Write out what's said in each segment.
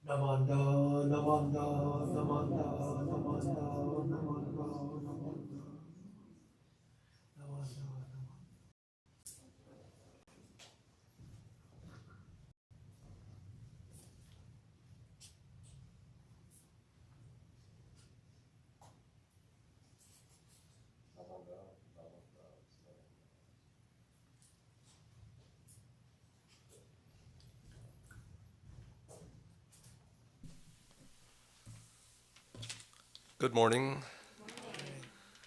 Namanda, namanda, namanda, namanda, namanda, namanda, namanda. Good morning.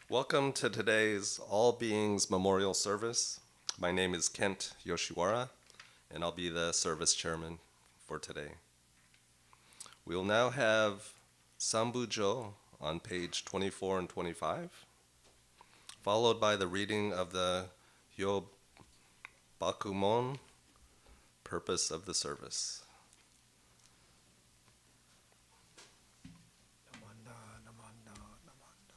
Welcome to today's All Beings Memorial Service. My name is Kent Yoshiwara, and I'll be the service chairman for today. We will now have Sambujo on page 24 and 25, followed by the reading of the Hyobakumon, purpose of the service. Namanda, namanda, namanda.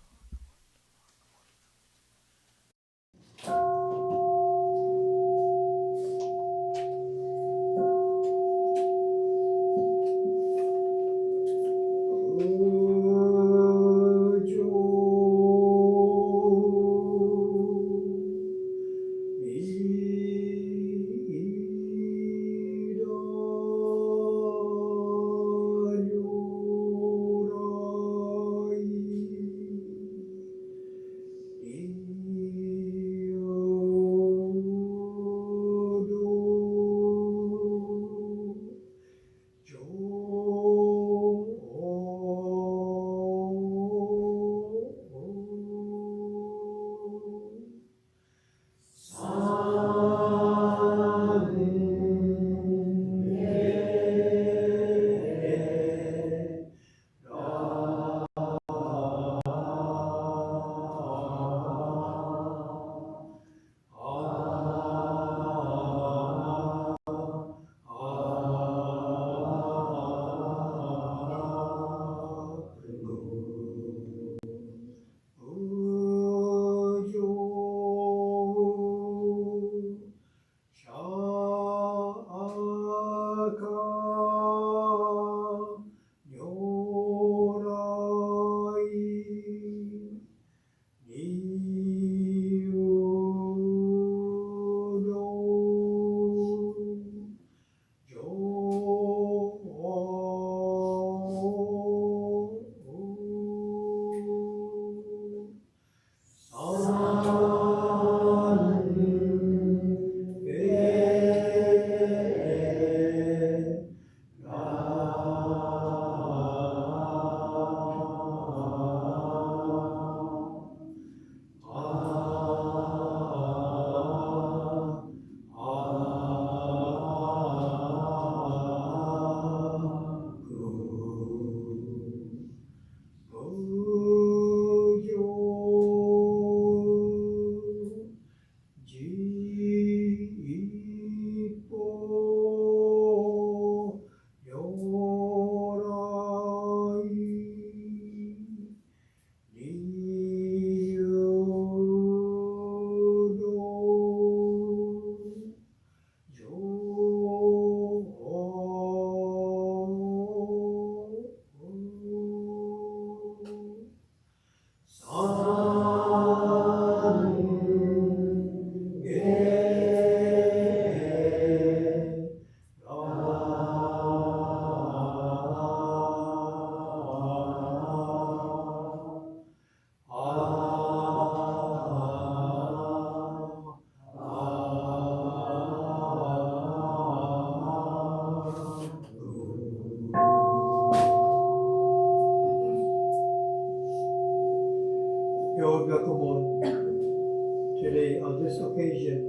Today, on this occasion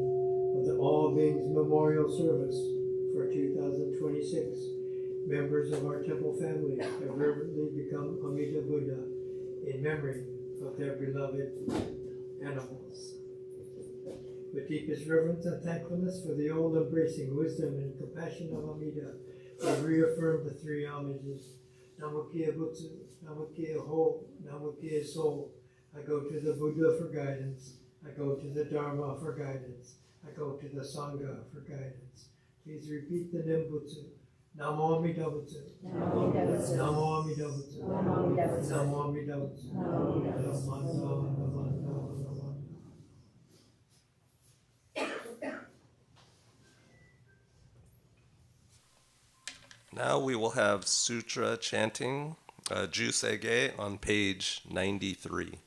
of the All Beings Memorial Service for 2026, members of our temple family have reverently become Amida Buddha in memory of their beloved animals. With deepest reverence and thankfulness for the all-embracing wisdom and compassion of Amida, we reaffirm the three homages. Namukia Butsu, Namukia Ho, Namukia Soul. I go to the Buddha for guidance. I go to the Dharma for guidance. I go to the Sangha for guidance. Please repeat the Nembutsu. Namo Amida Butsu. Namo Amida Butsu. Namo Amida Butsu. Now we will have Sutra chanting, Jusege on page 93.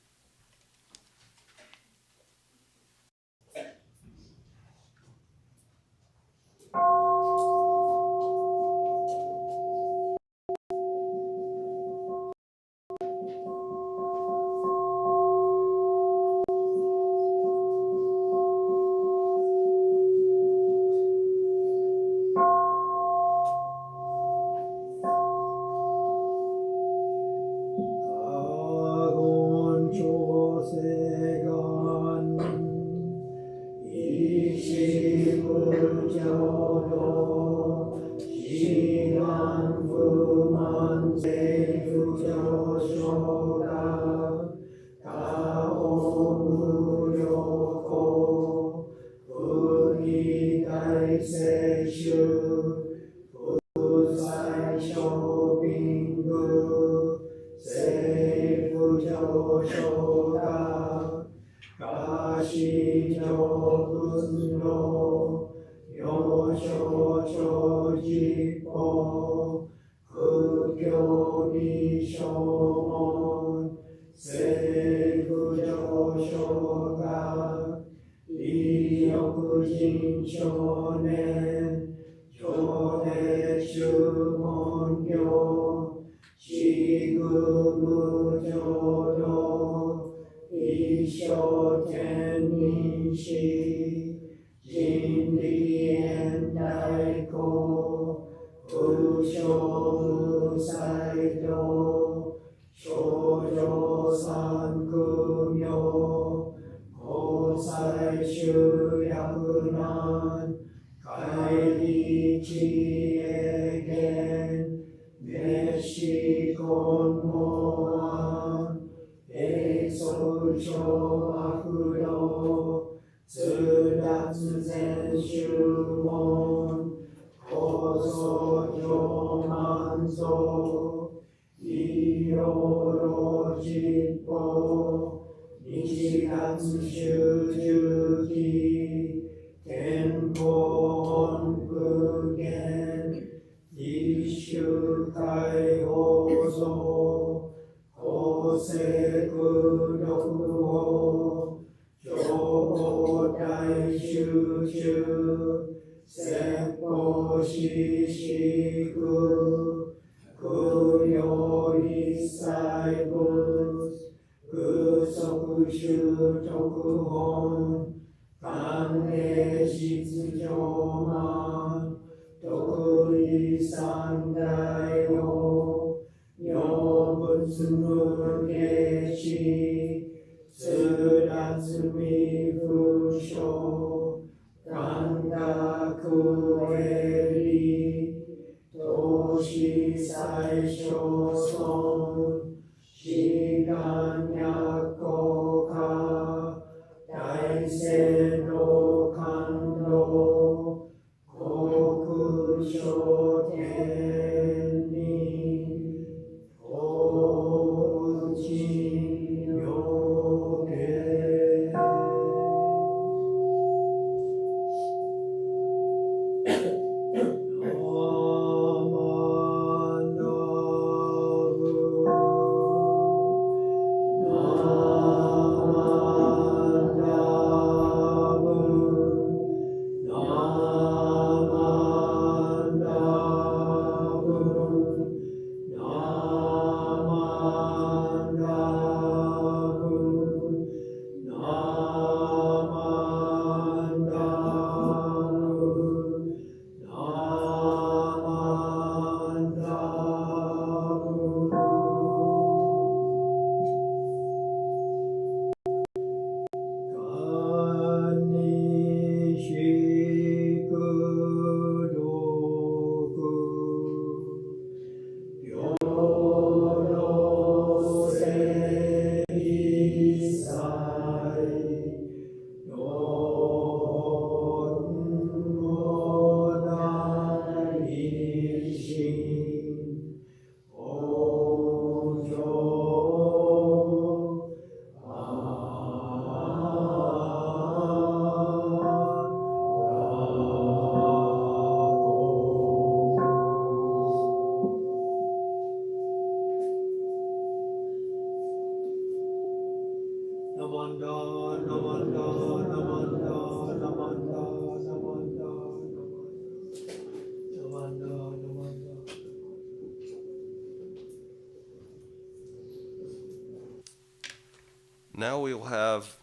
Now we will have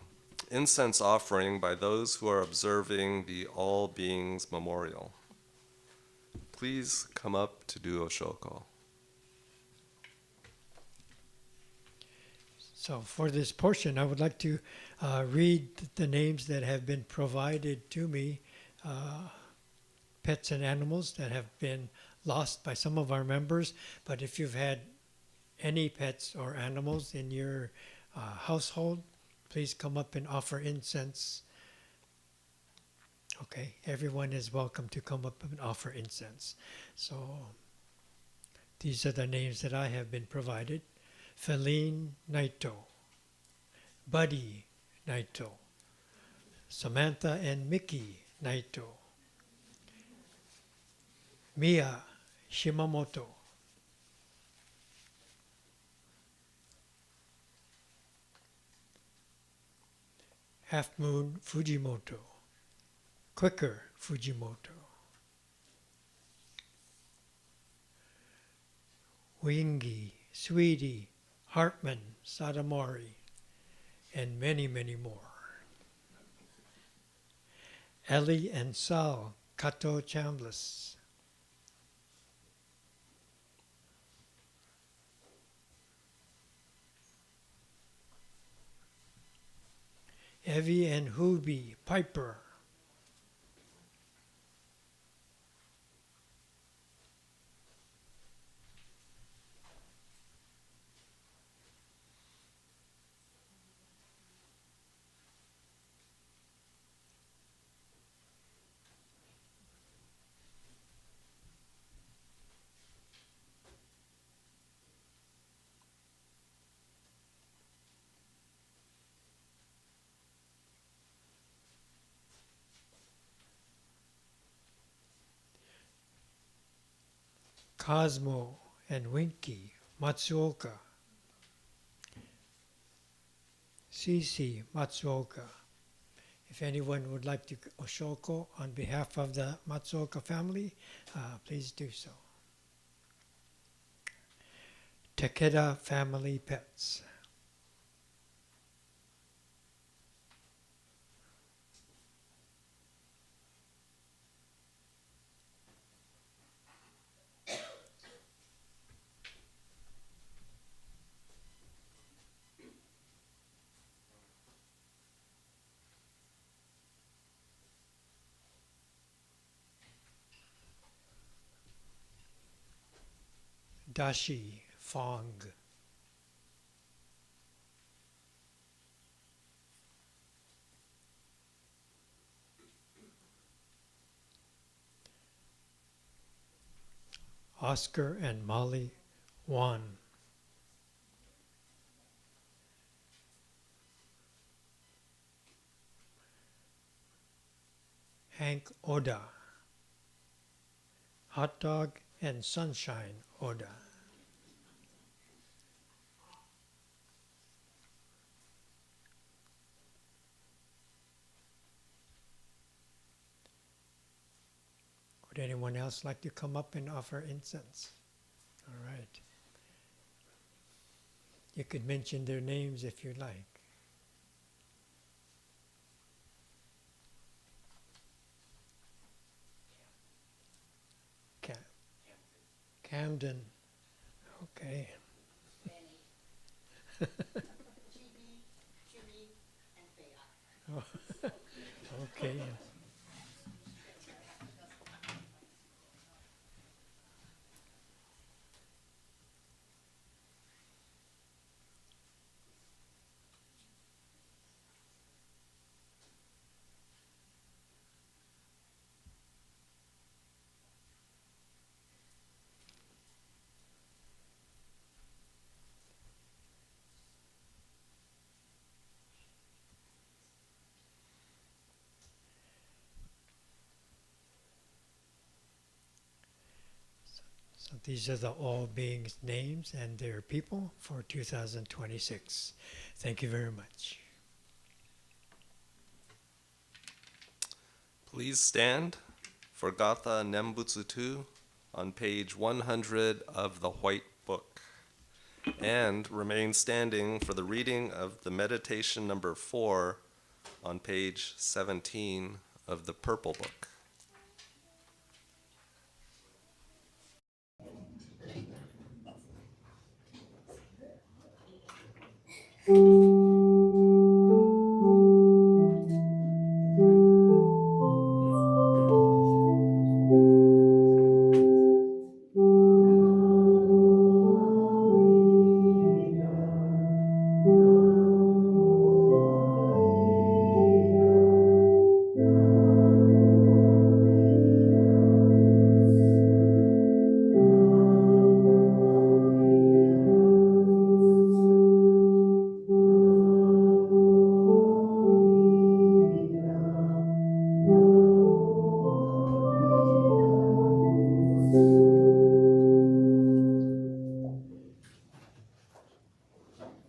incense offering by those who are observing the All Beings Memorial. Please come up to do Oshoko. So for this portion, I would like to read the names that have been provided to me, pets and animals that have been lost by some of our members. But if you've had any pets or animals in your household, please come up and offer incense. Okay, everyone is welcome to come up and offer incense. So these are the names that I have been provided. Feline Naito, Buddy Naito, Samantha and Mickey Naito, Mia Shimamoto, Half Moon Fujimoto, Quicker Fujimoto, Wingy, Sweetie, Hartman, Sadamori, and many, many more. Ellie and Sal, Kato Chambliss. Evie and Hoobie, Piper. Cosmo and Winky, Matsuoka. Cece Matsuoka. If anyone would like to Oshoko on behalf of the Matsuoka family, please do so. Takeda Family Pets. Dashi Fong. Oscar and Molly Wan. Hank Oda. Hot Dog and Sunshine Oda. Would anyone else like to come up and offer incense? All right. You could mention their names if you like. Camden. Okay. Oh, okay. So these are the all beings names and their people for 2026. Thank you very much. Please stand for Gatha Nembutsu 2 on page 100 of the White Book. and remain standing for the reading of the meditation number 4 on page 17 of the Purple Book.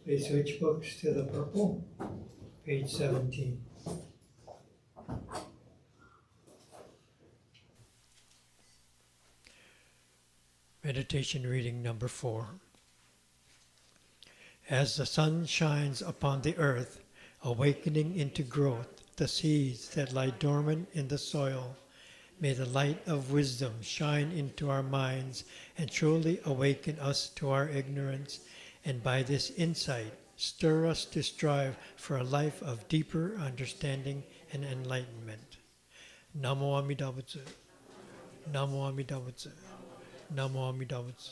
Please switch books to the purple, page 17. Meditation reading number 4. As the sun shines upon the earth, awakening into growth the seeds that lie dormant in the soil, may the light of wisdom shine into our minds and truly awaken us to our ignorance, and by this insight stir us to strive for a life of deeper understanding and enlightenment. Namo Amida Butsu. Namo Amida Butsu. Namo Amida Butsu.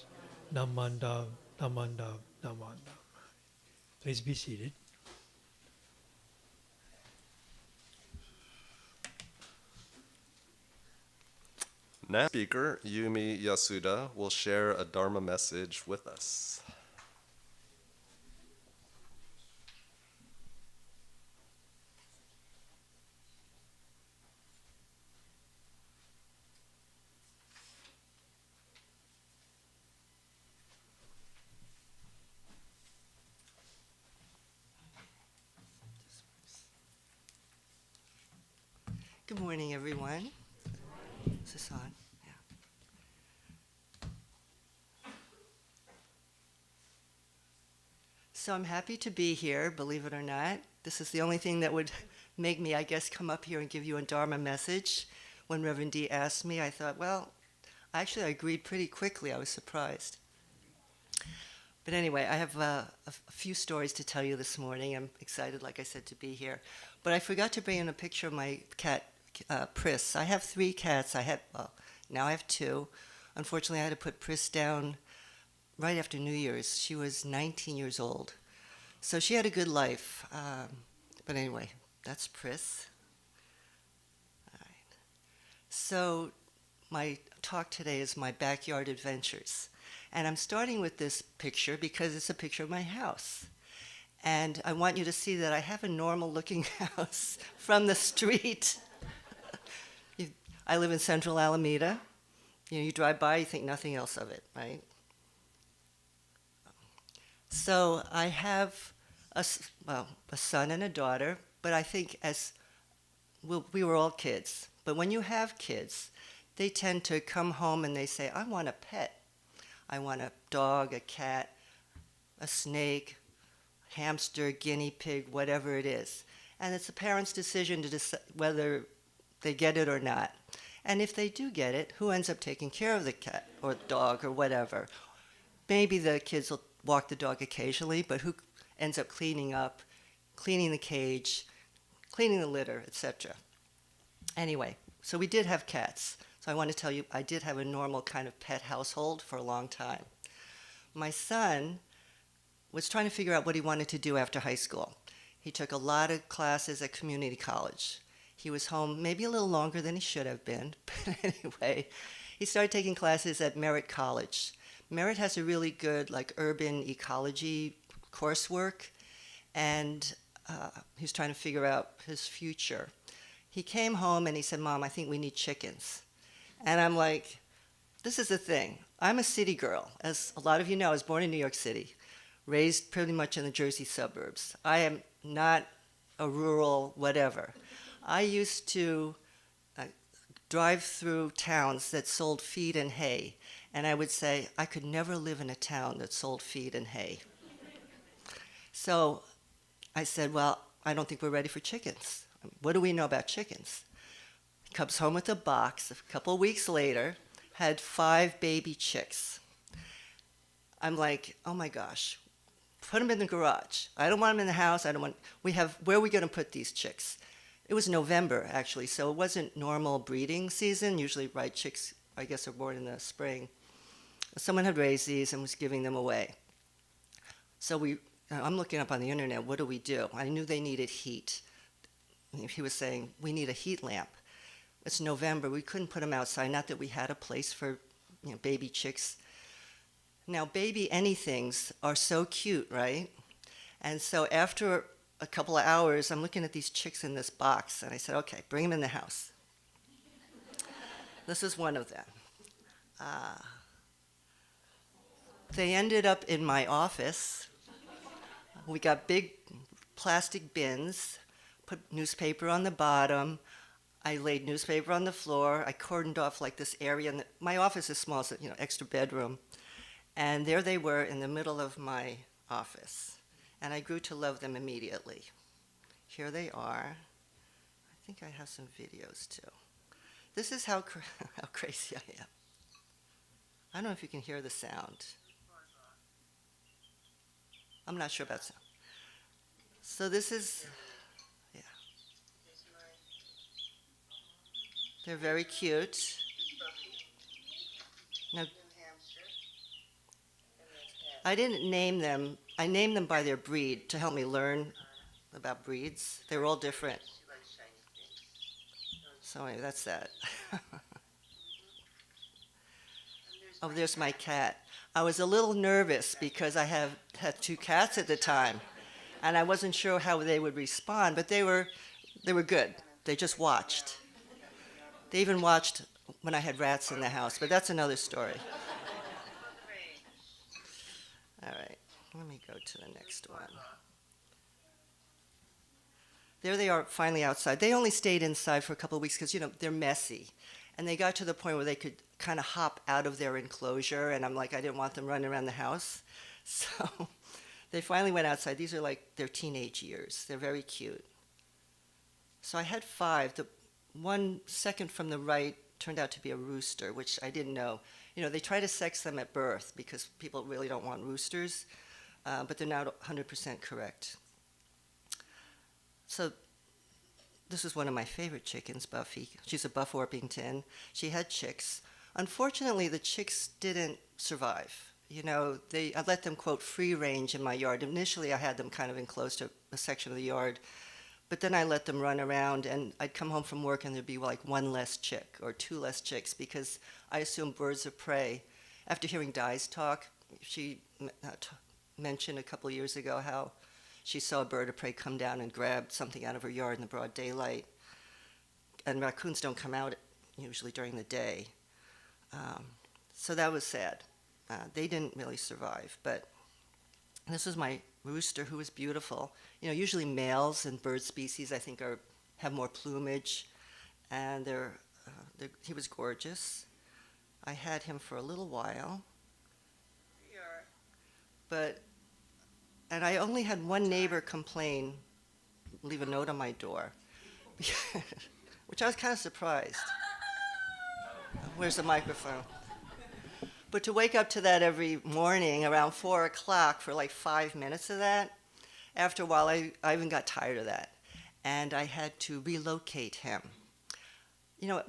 Namandav, Namandav, Namandav. Please be seated. Next speaker, Yumi Yasuda, will share a Dharma message with us. Good morning, everyone. Is this on? Yeah. So I'm happy to be here, believe it or not. This is the only thing that would make me, I guess, come up here and give you a Dharma message. When Reverend D asked me, I thought, well, actually I agreed pretty quickly. I was surprised. But anyway, I have a few stories to tell you this morning. I'm excited, like I said, to be here. But I forgot to bring in a picture of my cat, Pris. I have 3 cats. Now I have 2. Unfortunately, I had to put Pris down right after New Year's. She was 19 years old. So she had a good life. But anyway, that's Pris. All right. So my talk today is my backyard adventures. And I'm starting with this picture because it's a picture of my house. And I want you to see that I have a normal-looking house from the street. I live in central Alameda. You drive by, you think nothing else of it, right? So I have a son and a daughter, but I think we were all kids. But when you have kids, they tend to come home and they say, I want a pet. I want a dog, a cat, a snake, hamster, guinea pig, whatever it is. And it's a parent's decision to decide whether they get it or not. And if they do get it, who ends up taking care of the cat or the dog or whatever? Maybe the kids will walk the dog occasionally, but who ends up cleaning the cage, cleaning the litter, etc. Anyway, so we did have cats. So I want to tell you, I did have a normal kind of pet household for a long time. My son was trying to figure out what he wanted to do after high school. He took a lot of classes at community college. He was home maybe a little longer than he should have been, but anyway, he started taking classes at Merritt College. Merritt has a really good urban ecology coursework, and he was trying to figure out his future. He came home and he said, Mom, I think we need chickens. And I'm like, this is the thing. I'm a city girl. As a lot of you know, I was born in New York City, raised pretty much in the Jersey suburbs. I am not a rural whatever. I used to drive through towns that sold feed and hay, And I would say, I could never live in a town that sold feed and hay. So I said, well, I don't think we're ready for chickens. What do we know about chickens? He comes home with a box a couple weeks later, had 5 baby chicks. I'm like, oh my gosh, put them in the garage. I don't want them in the house. Where are we going to put these chicks? It was November, actually, so it wasn't normal breeding season. Usually, right, chicks, I guess, are born in the spring. Someone had raised these and was giving them away. So I'm looking up on the internet, what do we do? I knew they needed heat. He was saying, we need a heat lamp. It's November, we couldn't put them outside, not that we had a place for baby chicks. Now, baby anythings are so cute, right? And so after a couple of hours, I'm looking at these chicks in this box, and I said, okay, bring them in the house. This is one of them. They ended up in my office. We got big plastic bins, put newspaper on the bottom. I laid newspaper on the floor. I cordoned off like this area. My office is small, so extra bedroom. And there they were in the middle of my office. And I grew to love them immediately. Here they are. I think I have some videos too. This is how crazy I am. I don't know if you can hear the sound. I'm not sure about sound. So this is, yeah. They're very cute. Now, I didn't name them. I named them by their breed to help me learn about breeds. They were all different. So anyway, that's that. Oh, there's my cat. I was a little nervous because I had 2 cats at the time, and I wasn't sure how they would respond, but they were good. They just watched. They even watched when I had rats in the house, but that's another story. All right, let me go to the next one. There they are finally outside. They only stayed inside for a couple of weeks because, they're messy. And they got to the point where they could kind of hop out of their enclosure, and I'm like, I didn't want them running around the house. So they finally went outside. These are like their teenage years. They're very cute. So I had 5. The one second from the right turned out to be a rooster, which I didn't know. They try to sex them at birth because people really don't want roosters, but they're not 100% correct. So this is one of my favorite chickens, Buffy. She's a Buff Orpington. She had chicks. Unfortunately, the chicks didn't survive. I let them, quote, free range in my yard. Initially, I had them kind of enclosed to a section of the yard, but then I let them run around, and I'd come home from work, and there'd be like 1 less chick or 2 less chicks because I assume birds of prey. After hearing Di's talk, she mentioned a couple years ago how she saw a bird of prey come down and grab something out of her yard in the broad daylight. And raccoons don't come out usually during the day. So that was sad. They didn't really survive. But this is my rooster, who is beautiful. Usually males and bird species, I think, have more plumage. And he was gorgeous. I had him for a little while. And I only had one neighbor complain, leave a note on my door, which I was kind of surprised. Where's the microphone? But to wake up to that every morning around 4 o'clock for like 5 minutes of that, after a while I even got tired of that. And I had to relocate him.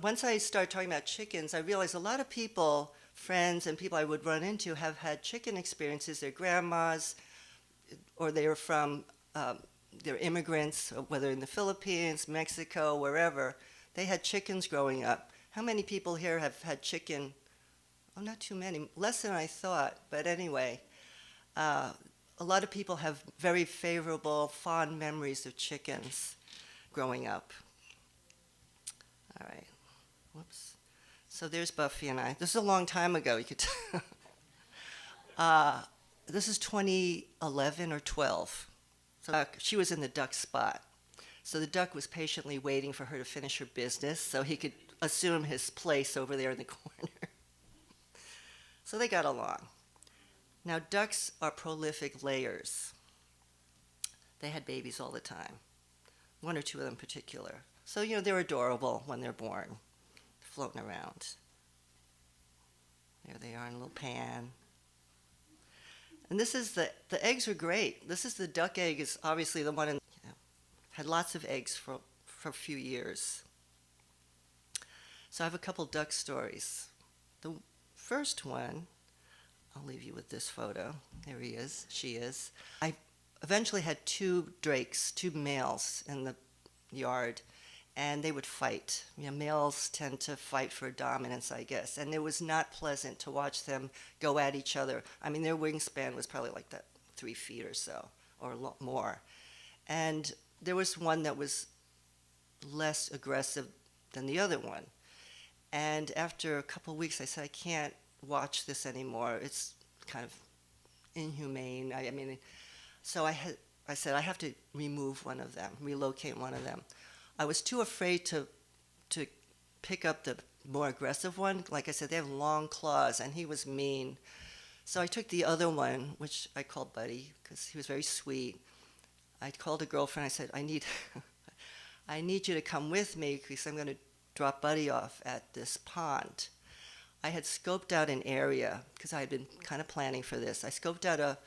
Once I started talking about chickens, I realized a lot of people, friends and people I would run into, have had chicken experiences. Their grandmas, or they're from, they're immigrants, whether in the Philippines, Mexico, wherever. They had chickens growing up. How many people here have had chicken? Oh, not too many. Less than I thought. But anyway, a lot of people have very favorable, fond memories of chickens growing up. All right. Whoops. So there's Buffy and I. This is a long time ago. You could this is 2011 or 12. So she was in the duck spot. So the duck was patiently waiting for her to finish her business so he could assume his place over there in the corner. So they got along. Now, ducks are prolific layers. They had babies all the time, one or two of them in particular. So, they're adorable when they're born, floating around. There they are in a little pan. And this is the eggs are great. This is the duck egg, is obviously the one had lots of eggs for a few years. So I have a couple duck stories. The first one, I'll leave you with this photo. There he is, she is. I eventually had two drakes, two males in the yard, and they would fight. Males tend to fight for dominance, I guess, and it was not pleasant to watch them go at each other. I mean, their wingspan was probably like that, 3 feet or so, or a lot more. And there was one that was less aggressive than the other one. And after a couple of weeks, I said, I can't watch this anymore. It's kind of inhumane. So I said, I have to remove one of them, relocate one of them. I was too afraid to pick up the more aggressive one. Like I said, they have long claws, and he was mean. So I took the other one, which I called Buddy, because he was very sweet. I called a girlfriend. I said, I need you to come with me, because I'm going to drop Buddy off at this pond. I had scoped out an area, because I had been kind of planning for this. I scoped out a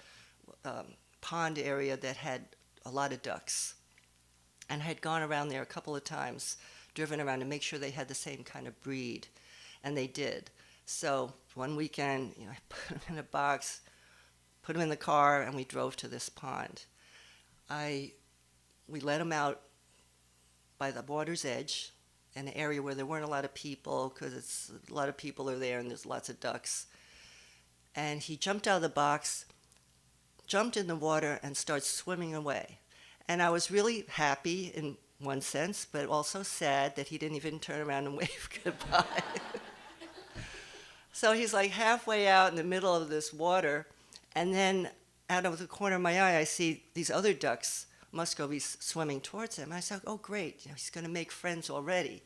pond area that had a lot of ducks. And I had gone around there a couple of times, driven around to make sure they had the same kind of breed. And they did. So one weekend, I put them in a box, put them in the car, and we drove to this pond. We let him out by the water's edge, in an area where there weren't a lot of people, because a lot of people are there and there's lots of ducks. And he jumped out of the box, jumped in the water, and started swimming away. And I was really happy in one sense, but also sad that he didn't even turn around and wave goodbye. So he's like halfway out in the middle of this water, and then out of the corner of my eye, I see these other ducks, muscovies, swimming towards him. I said, oh, great, he's going to make friends already.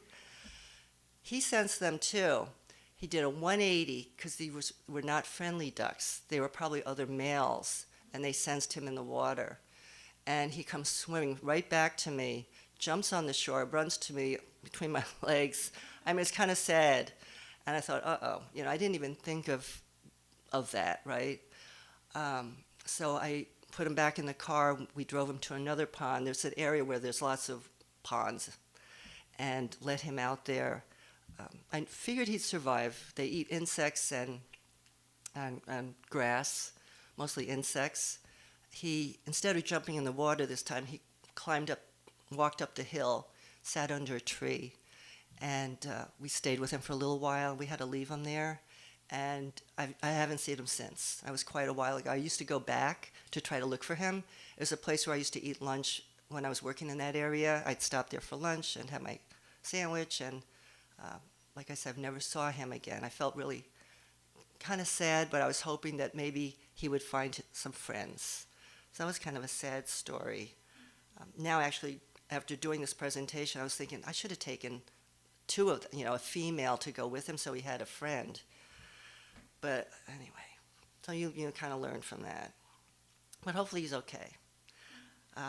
He sensed them too. He did a 180, because these were not friendly ducks. They were probably other males, and they sensed him in the water. And he comes swimming right back to me, jumps on the shore, runs to me between my legs. It's kind of sad. And I thought, uh-oh, I didn't even think of that, right? So I put him back in the car. We drove him to another pond. There's an area where there's lots of ponds, and let him out there. I figured he'd survive. They eat insects and grass, mostly insects. He, instead of jumping in the water this time, he walked up the hill, sat under a tree, and we stayed with him for a little while. We had to leave him there, and I haven't seen him since. That was quite a while ago. I used to go back to try to look for him. It was a place where I used to eat lunch when I was working in that area. I'd stop there for lunch and have my sandwich, and like I said, I never saw him again. I felt really kind of sad, but I was hoping that maybe he would find some friends. So that was kind of a sad story. Now, actually, after doing this presentation, I was thinking I should have taken two of them, a female to go with him, so he had a friend. But anyway, so you kind of learn from that. But hopefully he's okay. There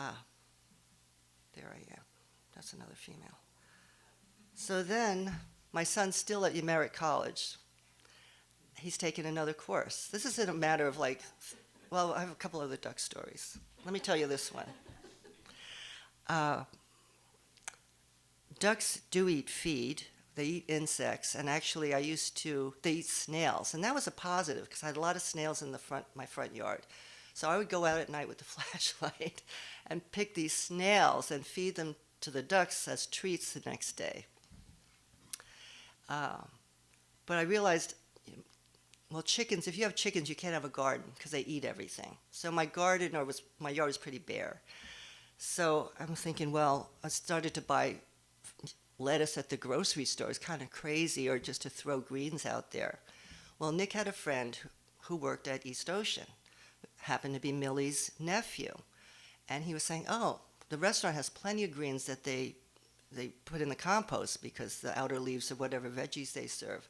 I am. That's another female. So then, my son's still at Merritt College. He's taking another course. This isn't a matter of I have a couple other duck stories. Let me tell you this one. Ducks do eat feed. They eat insects, and actually they eat snails, and that was a positive because I had a lot of snails in my front yard. So I would go out at night with the flashlight and pick these snails and feed them to the ducks as treats the next day. But I realized, chickens, if you have chickens, you can't have a garden because they eat everything. So my yard was pretty bare. So I'm thinking, I started to buy lettuce at the grocery store. It's kind of crazy, or just to throw greens out there. Well, Nick had a friend who worked at East Ocean, happened to be Millie's nephew. And he was saying, the restaurant has plenty of greens that they put in the compost because the outer leaves of whatever veggies they serve.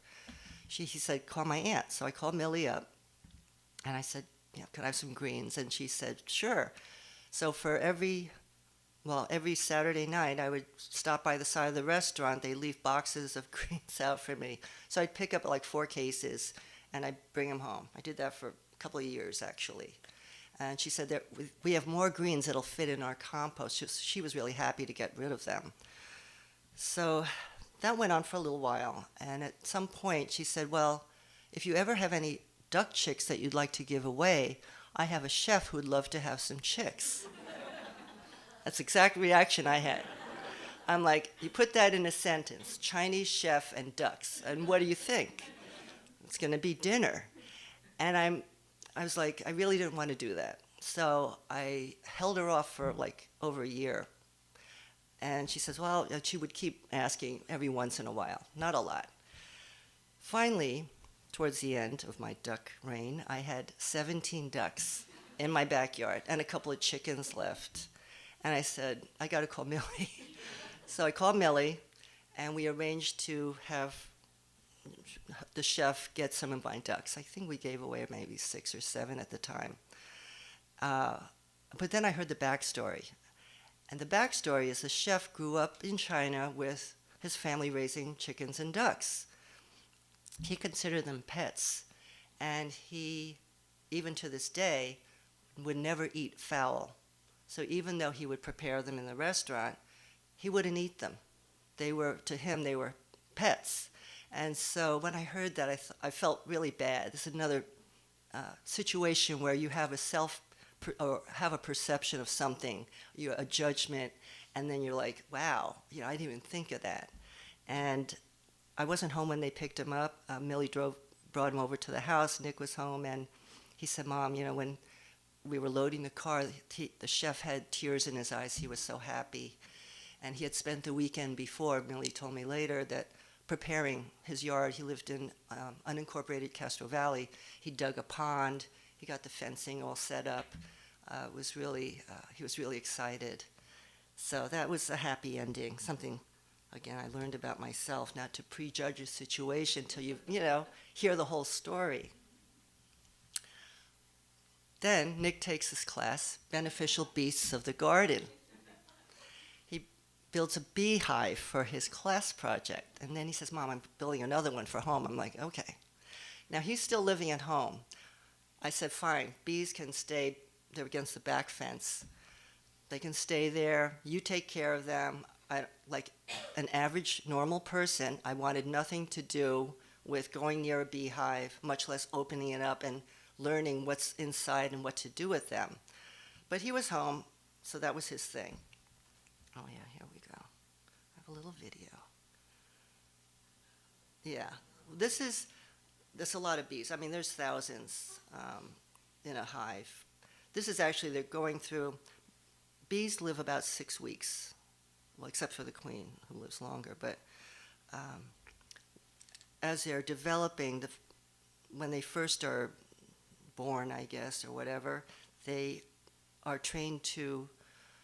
he said, call my aunt. So I called Millie up, and I said, could I have some greens? And she said, sure. So for every Saturday night, I would stop by the side of the restaurant. They leave boxes of greens out for me. So I'd pick up like 4 cases, and I'd bring them home. I did that for a couple of years, actually. And she said that we have more greens that'll fit in our compost. She was really happy to get rid of them. So that went on for a little while. And at some point, she said, well, if you ever have any duck chicks that you'd like to give away, I have a chef who would love to have some chicks. That's the exact reaction I had. I'm like, you put that in a sentence, Chinese chef and ducks, and what do you think? It's going to be dinner. And I was like, I really didn't want to do that. So I held her off for like over a year. And she says, well, she would keep asking every once in a while, not a lot. Finally, towards the end of my duck reign, I had 17 ducks in my backyard and a couple of chickens left. And I said, I got to call Millie. So I called Millie, and we arranged to have the chef get some of my ducks. I think we gave away maybe 6 or 7 at the time. But then I heard the backstory. And the backstory is the chef grew up in China with his family raising chickens and ducks. He considered them pets. And he, even to this day, would never eat fowl. So even though he would prepare them in the restaurant, he wouldn't eat them. To him, they were pets. And so when I heard that, I felt really bad. This is another situation where you have have a perception of something, a judgment, and then you're like, wow, I didn't even think of that. And I wasn't home when they picked him up. Millie brought him over to the house. Nick was home, and he said, Mom, when we were loading the car, the chef had tears in his eyes. He was so happy. And he had spent the weekend before, Millie told me later, that preparing his yard. He lived in unincorporated Castro Valley. He dug a pond. He got the fencing all set up. He was really excited. So that was a happy ending. Something, again, I learned about myself, not to prejudge a situation till you hear the whole story. Then Nick takes his class, Beneficial Beasts of the Garden. He builds a beehive for his class project. And then he says, Mom, I'm building another one for home. I'm like, okay. Now he's still living at home. I said, fine, bees can stay, they're against the back fence. They can stay there. You take care of them. Like an average, normal person, I wanted nothing to do with going near a beehive, much less opening it up and learning what's inside and what to do with them. But he was home, so that was his thing. Oh yeah, here we go. I have a little video. Yeah, there's a lot of bees. I mean, there's thousands in a hive. This is actually, they're going through, bees live about 6 weeks, well, except for the queen, who lives longer. But as they're developing, when they first are born, I guess, or whatever, they are trained to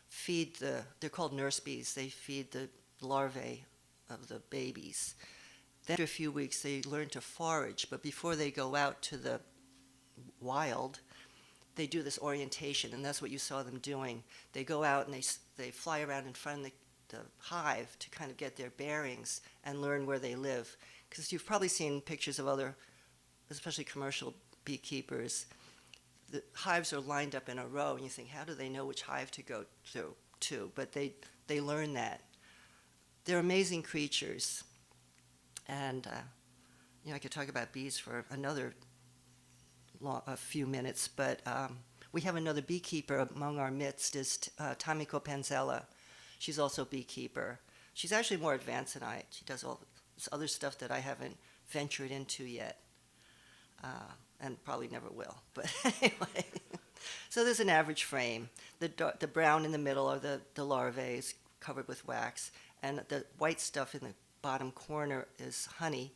feed they're called nurse bees. They feed the larvae of the babies. Then after a few weeks, they learn to forage, but before they go out to the wild, they do this orientation, and that's what you saw them doing. They go out and they fly around in front of the hive to kind of get their bearings and learn where they live. Because you've probably seen pictures of other, especially commercial beekeepers. The hives are lined up in a row, and you think, how do they know which hive to go to? But they learn that. They're amazing creatures. And I could talk about bees for a few minutes, but we have another beekeeper among our midst, is Tamiko Panzella. She's also a beekeeper. She's actually more advanced than I. She does all this other stuff that I haven't ventured into yet. And probably never will. But anyway, so there's an average frame. The brown in the middle are the larvae covered with wax, and the white stuff in the bottom corner is honey,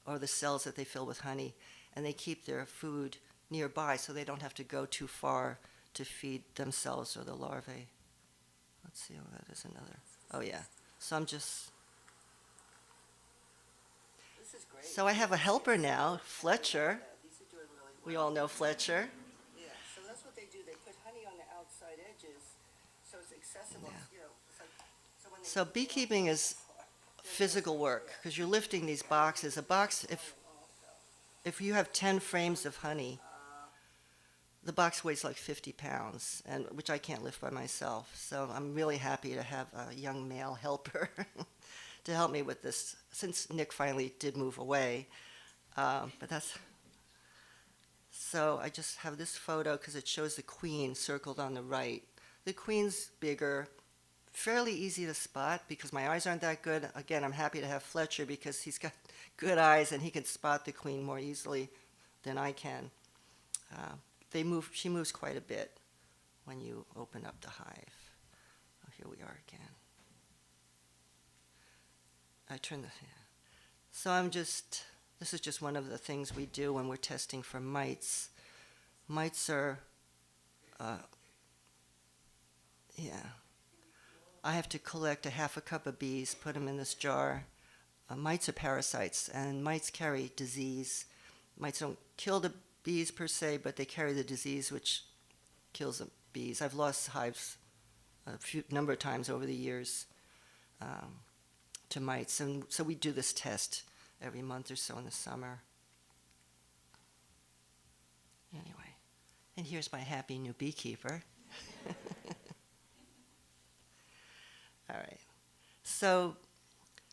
or the cells that they fill with honey, and they keep their food nearby so they don't have to go too far to feed themselves or the larvae. Let's see, that is another. Oh yeah. So I'm just. This is great. So I have a helper now, Fletcher. We all know Fletcher. Yeah, so that's what they do. They put honey on the outside edges, so it's accessible. Yeah. You know, it's like so when they So beekeeping is physical work because you're lifting these boxes. A box, if you have 10 frames of honey, the box weighs like 50 pounds, and which I can't lift by myself. So I'm really happy to have a young male helper to help me with this, since Nick finally did move away. But that's so I just have this photo because it shows the queen circled on the right. The queen's bigger, fairly easy to spot because my eyes aren't that good. Again, I'm happy to have Fletcher because he's got good eyes and he can spot the queen more easily than I can. She moves quite a bit when you open up the hive. Oh, here we are again. I turn the, yeah. So this is just one of the things we do when we're testing for mites. Mites are, I have to collect a half a cup of bees, put them in this jar. Mites are parasites, and mites carry disease. Mites don't kill the bees per se, but they carry the disease which kills the bees. I've lost hives a number of times over the years to mites, and so we do this test every month or so in the summer. Anyway, and here's my happy new beekeeper. All right. So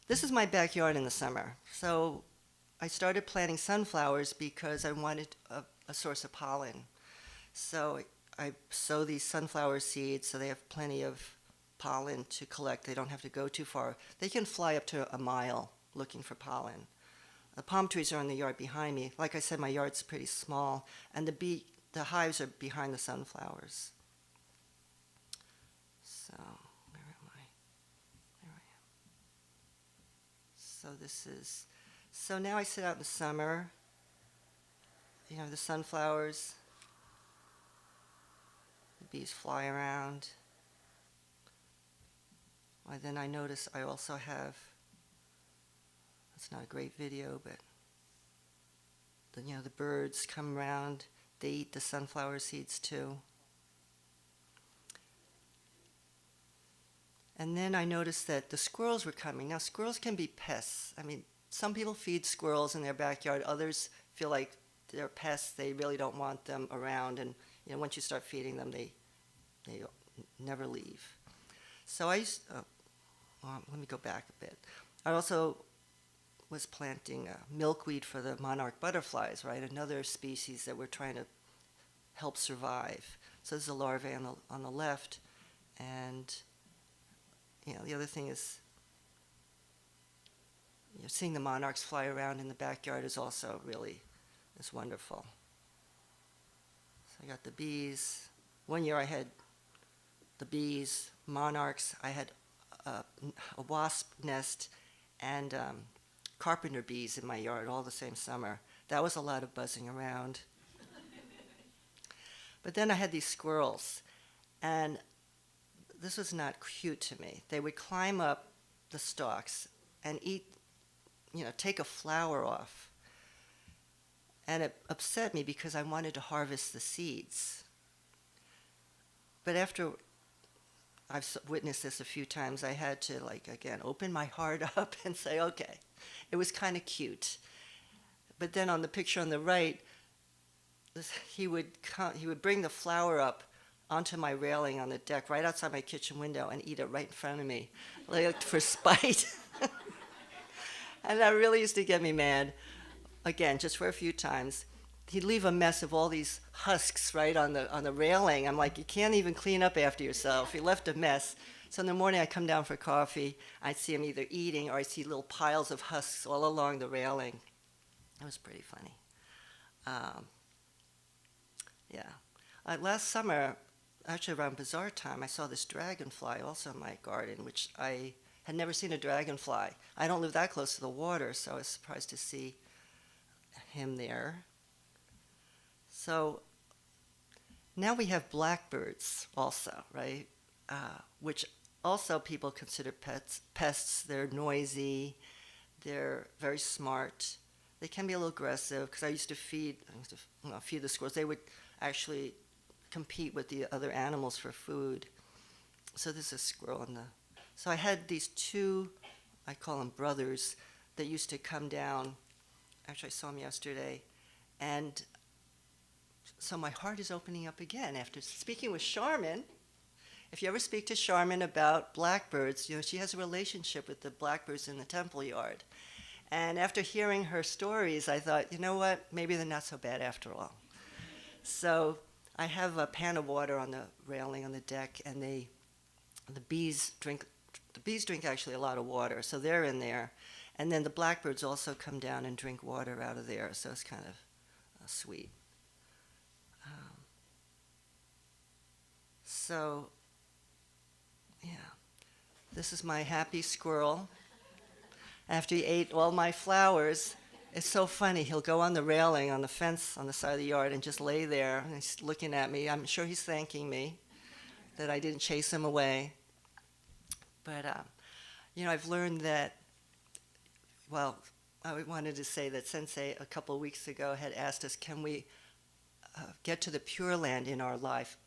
this is my backyard in the summer. So I started planting sunflowers because I wanted a source of pollen. So I sow these sunflower seeds so they have plenty of pollen to collect. They don't have to go too far. They can fly up to a mile looking for pollen. The palm trees are in the yard behind me. Like I said, my yard's pretty small, and the hives are behind the sunflowers. So where am I? There I am. So now I sit out in the summer. You know, the sunflowers. The bees fly around. And then I notice I also have, it's not a great video, but the birds come around. They eat the sunflower seeds too. And then I noticed that the squirrels were coming. Now, squirrels can be pests. I mean, some people feed squirrels in their backyard. Others feel like they're pests. They really don't want them around. And once you start feeding them, they never leave. So let me go back a bit. I also was planting milkweed for the monarch butterflies, right? Another species that we're trying to help survive. So there's a larvae on the left, and the other thing is seeing the monarchs fly around in the backyard is also really wonderful. So I got the bees. One year I had the bees, monarchs. I had a wasp nest and carpenter bees in my yard all the same summer. That was a lot of buzzing around. But then I had these squirrels, and this was not cute to me. They would climb up the stalks and eat, take a flower off. And it upset me because I wanted to harvest the seeds. But after I've witnessed this a few times, I had to, again, open my heart up and say, okay. It was kind of cute. But then on the picture on the right, he would bring the flower up onto my railing on the deck right outside my kitchen window and eat it right in front of me, for spite. And that really used to get me mad. Again, just for a few times. He'd leave a mess of all these husks right on the railing. I'm like, you can't even clean up after yourself. He left a mess. So in the morning I come down for coffee. I'd see him either eating or I'd see little piles of husks all along the railing. It was pretty funny. Last summer, actually around bazaar time, I saw this dragonfly also in my garden, which I had never seen a dragonfly. I don't live that close to the water, so I was surprised to see him there. So now we have blackbirds also, right? Which also people consider pests. They're noisy. They're very smart. they can be a little aggressive because I used to feed feed the squirrels. They would actually compete with the other animals for food. So there's a squirrel in the. So I had these two, I call them brothers, that used to come down. Actually, I saw them yesterday, and so my heart is opening up again after speaking with Charmin. If you ever speak to Charmin about blackbirds, she has a relationship with the blackbirds in the temple yard. And after hearing her stories, I thought, you know what, maybe they're not so bad after all. So I have a pan of water on the railing on the deck, and the bees drink actually a lot of water, so they're in there. And then the blackbirds also come down and drink water out of there, so it's kind of sweet. So, yeah, this is my happy squirrel. After he ate all my flowers, it's so funny. He'll go on the railing, on the fence on the side of the yard, and just lay there, and he's looking at me. I'm sure he's thanking me that I didn't chase him away. But, I've learned that, I wanted to say that Sensei a couple of weeks ago had asked us, can we get to the Pure Land in our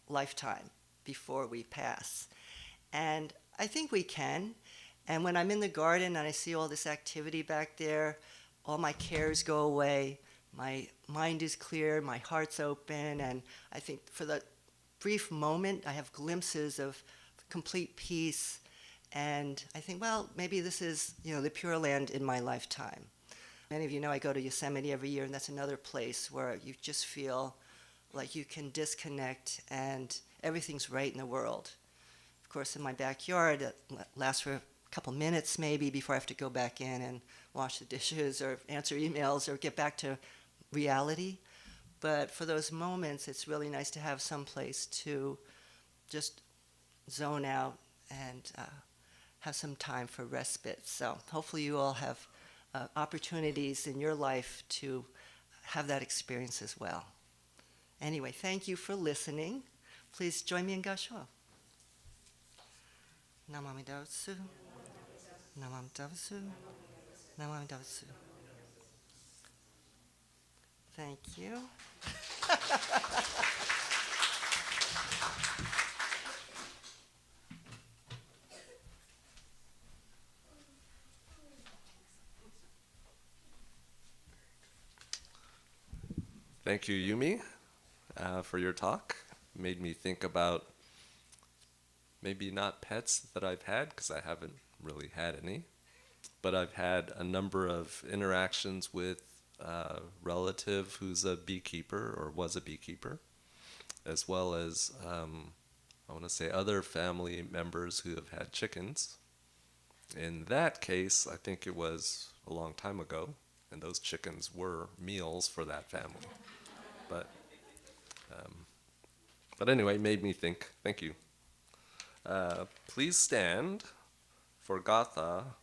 lifetime before we pass? And I think we can. And when I'm in the garden and I see all this activity back there, all my cares go away, my mind is clear, my heart's open, and I think for the brief moment I have glimpses of complete peace. And I think, maybe this is, the Pure Land in my lifetime. Many of you know I go to Yosemite every year, and that's another place where you just feel like you can disconnect and everything's right in the world. Of course, in my backyard, it lasts for a couple minutes maybe before I have to go back in and wash the dishes or answer emails or get back to reality. But for those moments, it's really nice to have some place to just zone out and have some time for respite. So hopefully you all have opportunities in your life to have that experience as well. Anyway, thank you for listening. Please join me in Gassho. Namami Dautsu. Namami Dautsu. Namami Dautsu. Thank you. Thank you, Yumi, for your talk. Made me think about maybe not pets that I've had, because I haven't really had any, but I've had a number of interactions with a relative who's a beekeeper or was a beekeeper, as well as, I want to say, other family members who have had chickens. In that case, I think it was a long time ago, and those chickens were meals for that family. But anyway, it made me think. Thank you. Please stand for Gatha,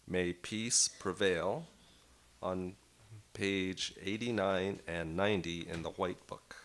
May Peace Prevail, on page 89 and 90 in the White Book.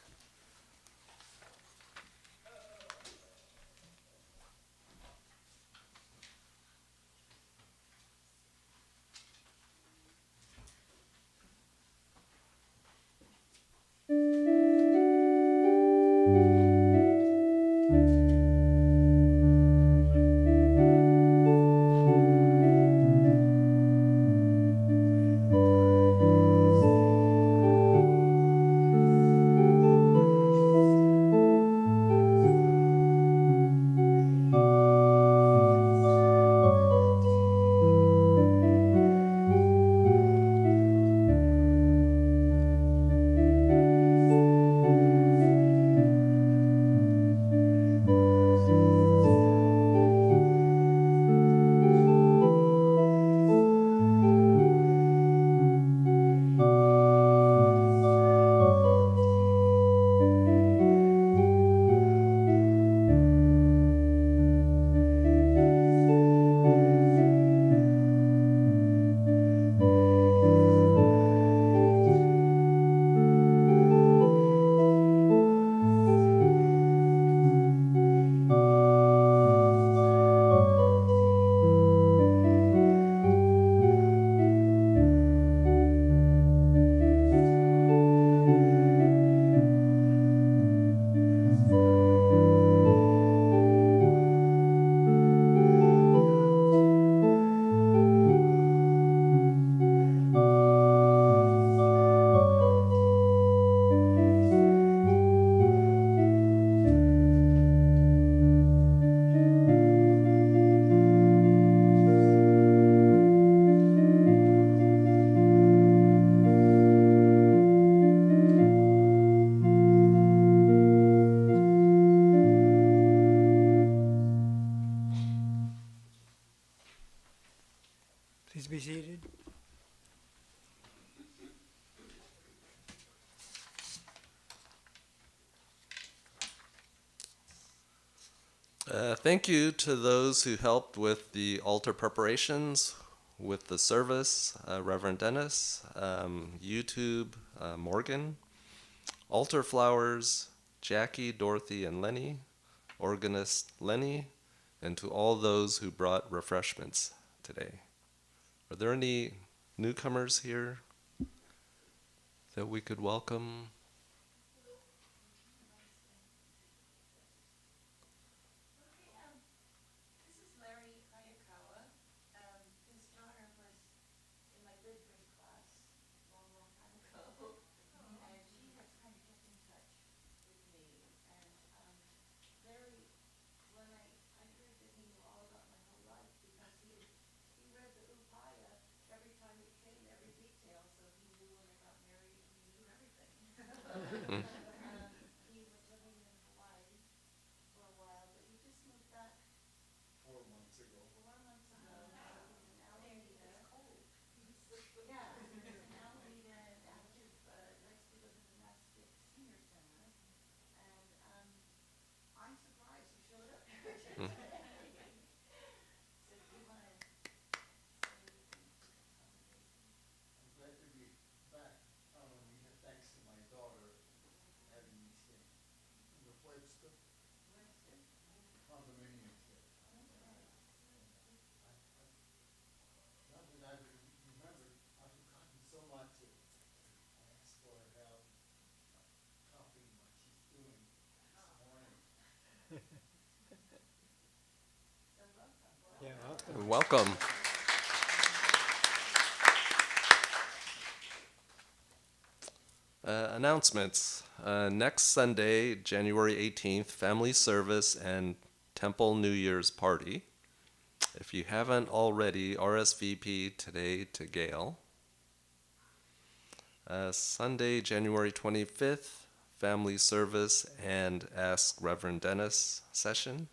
Thank you to those who helped with the altar preparations, with the service, Reverend Dennis, YouTube, Morgan, altar flowers, Jackie, Dorothy, and Lenny, organist Lenny, and to all those who brought refreshments today. Are there any newcomers here that we could welcome? Yeah, welcome. Welcome. Announcements. Next Sunday, January 18th, family service and temple New Year's party. If you haven't already, RSVP today to Gail. Sunday, January 25th, family service and Ask Reverend Dennis session.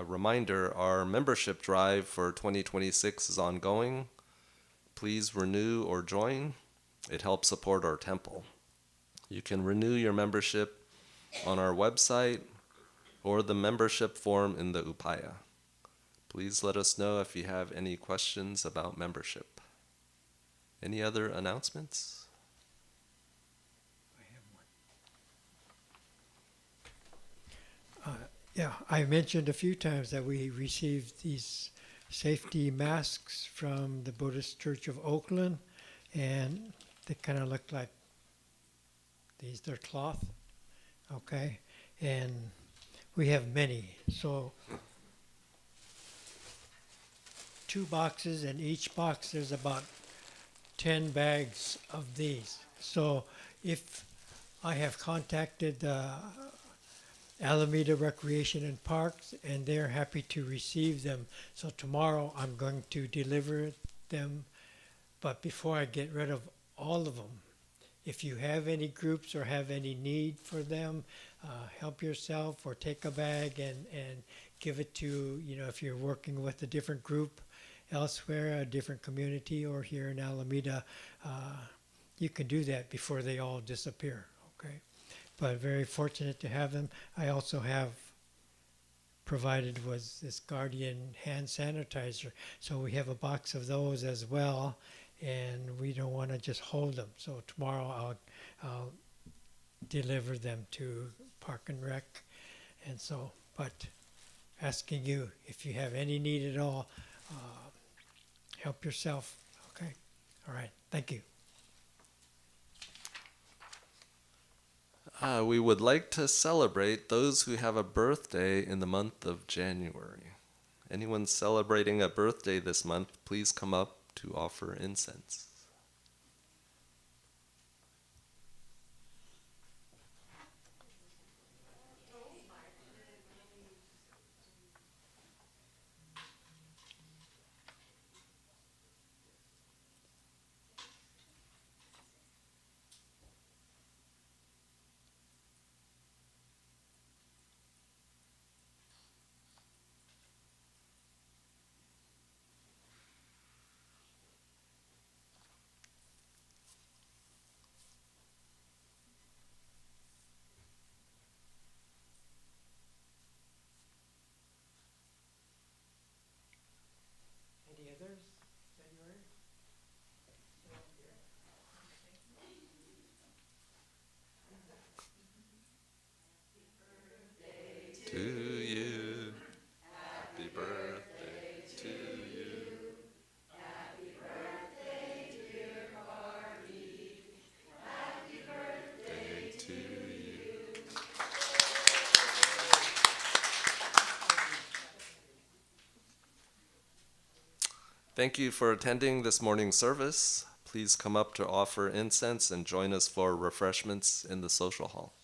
Reminder, our membership drive for 2026 is ongoing. Please renew or join. It helps support our temple. You can renew your membership on our website or the membership form in the upaya. Please let us know if you have any questions about membership. Any other announcements? I have one. Yeah, I mentioned a few times that we received these safety masks from the Buddhist Church of Oakland, and they kind of look like these. They're cloth, okay? And we have many. So 2 boxes, and each box there's about 10 bags of these. So if I have contacted Alameda Recreation and Parks, and they're happy to receive them. So tomorrow I'm going to deliver them. But before I get rid of all of them, if you have any groups or have any need for them, help yourself or take a bag and give it to, if you're working with a different group elsewhere, a different community, or here in Alameda, you can do that before they all disappear, okay? But very fortunate to have them. I also have provided was this Guardian hand sanitizer. So we have a box of those as well, and we don't want to just hold them. So tomorrow I'll deliver them to Park and Rec. And so, but asking you if you have any need at all, help yourself, okay? All right, thank you. We would like to celebrate those who have a birthday in the month of January. Anyone celebrating a birthday this month, please come up to offer incense. to you. Happy birthday to you. Day to you. Thank you for attending this morning's service. Please come up to offer incense and join us for refreshments in the social hall.